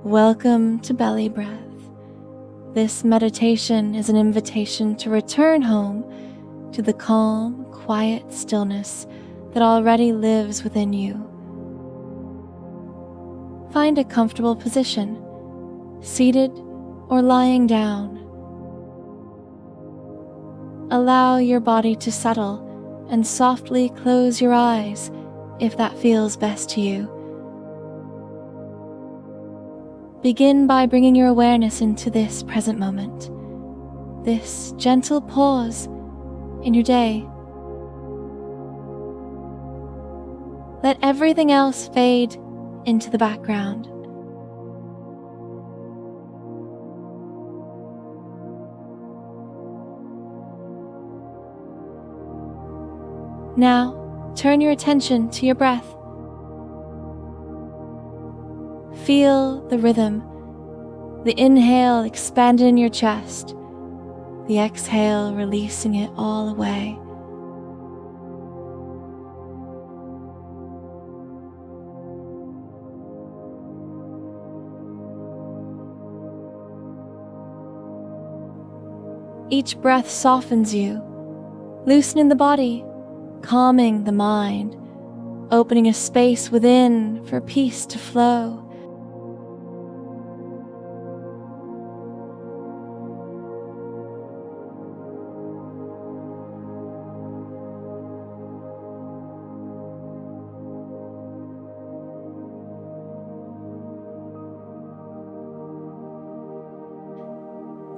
Welcome to BellyBreath. This meditation is an invitation to return home to the calm, quiet stillness that already lives within you. Find a comfortable position, seated or lying down. Allow your body to settle and softly close your eyes if that feels best to you. Begin by bringing your awareness into this present moment, this gentle pause in your day. Let everything else fade into the background. Now, turn your attention to your breath. Feel the rhythm, the inhale expanded in your chest, the exhale releasing it all away. Each breath softens you, loosening the body, calming the mind, opening a space within for peace to flow.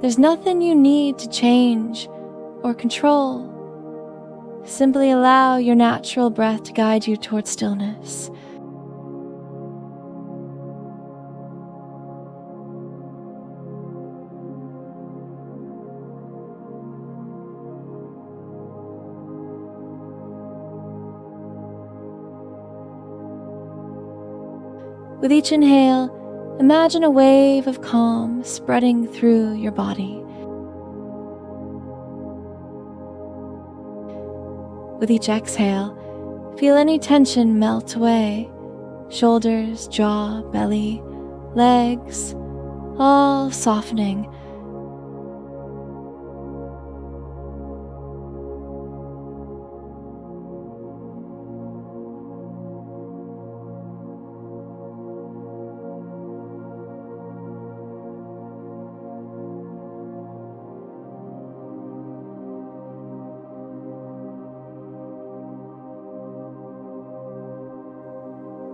There's nothing you need to change or control. Simply allow your natural breath to guide you towards stillness. With each inhale, imagine a wave of calm spreading through your body. With each exhale, feel any tension melt away. Shoulders, jaw, belly, legs, all softening.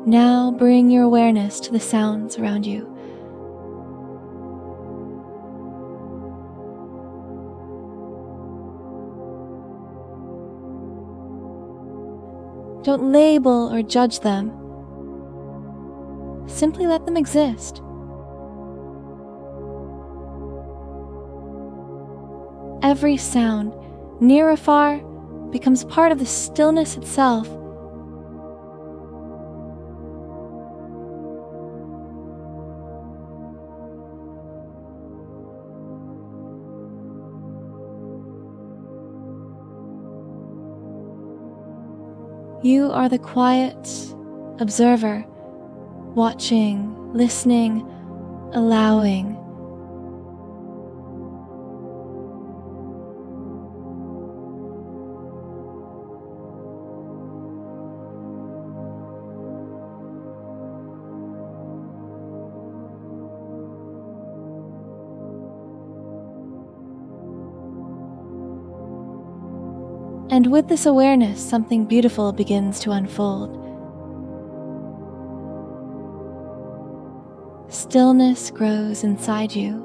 Now bring your awareness to the sounds around you. Don't label or judge them. Simply let them exist. Every sound, near or far, becomes part of the stillness itself. You are the quiet observer, watching, listening, allowing. And with this awareness, something beautiful begins to unfold. Stillness grows inside you.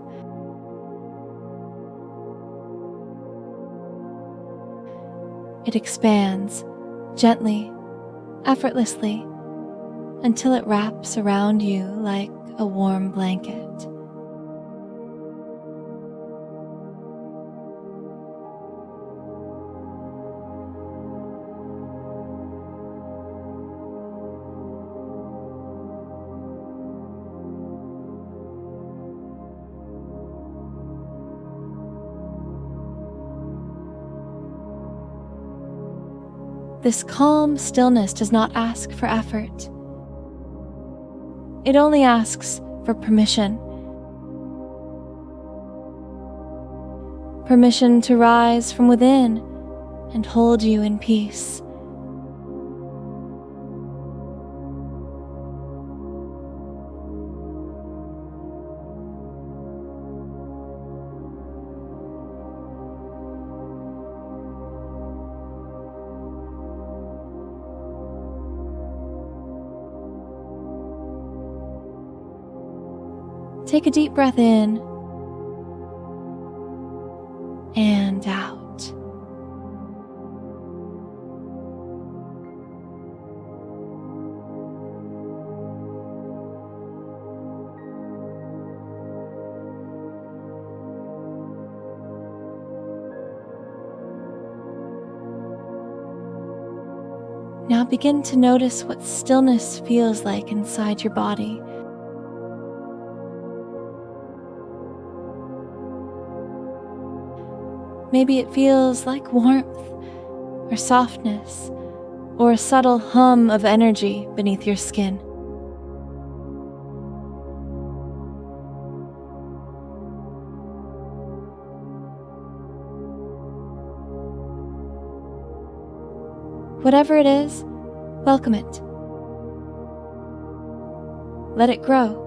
It expands gently, effortlessly, until it wraps around you like a warm blanket. This calm stillness does not ask for effort. It only asks for permission. Permission to rise from within and hold you in peace. Take a deep breath in and out. Now begin to notice what stillness feels like inside your body. Maybe it feels like warmth or softness or a subtle hum of energy beneath your skin. Whatever it is, welcome it. Let it grow.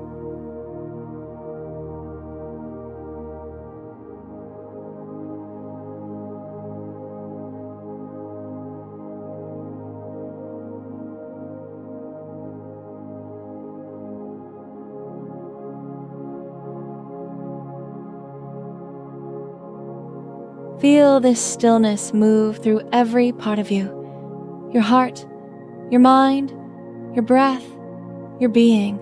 Feel this stillness move through every part of you. Your heart, your mind, your breath, your being.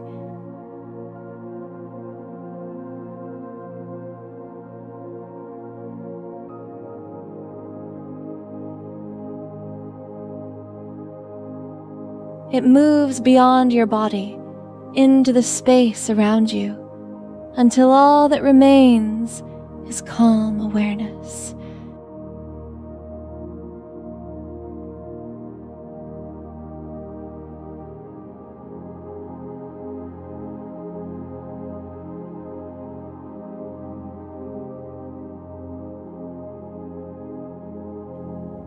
It moves beyond your body, into the space around you, until all that remains is calm awareness.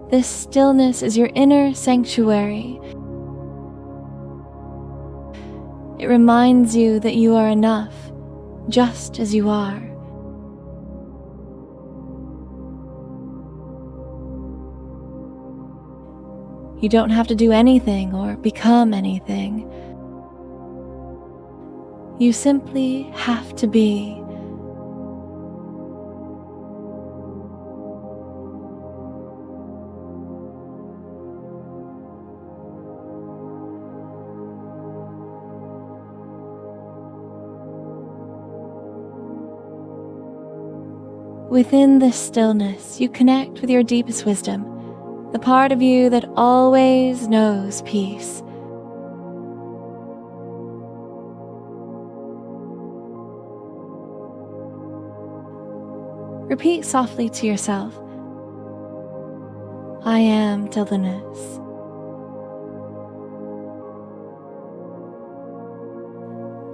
This stillness is your inner sanctuary. It reminds you that you are enough, just as you are. You don't have to do anything or become anything. You simply have to be. Within this stillness, you connect with your deepest wisdom, the part of you that always knows peace. Repeat softly to yourself, I am stillness.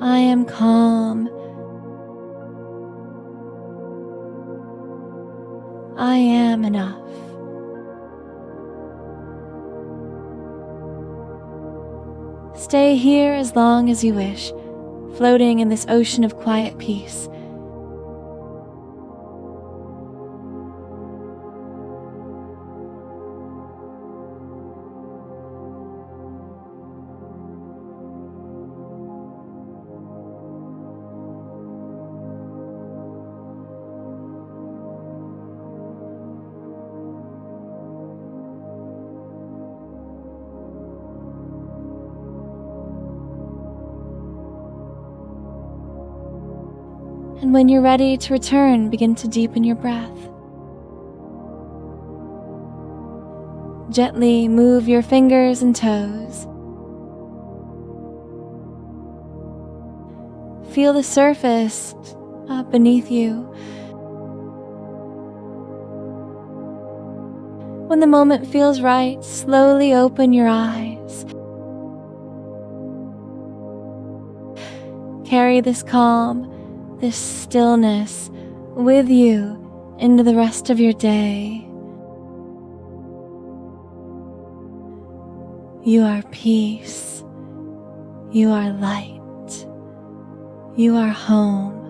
I am calm. I am enough. Stay here as long as you wish, floating in this ocean of quiet peace. And when you're ready to return, begin to deepen your breath. Gently move your fingers and toes. Feel the surface up beneath you. When the moment feels right, slowly open your eyes. carry this calm, this stillness with you into the rest of your day. You are peace. You are light. You are home.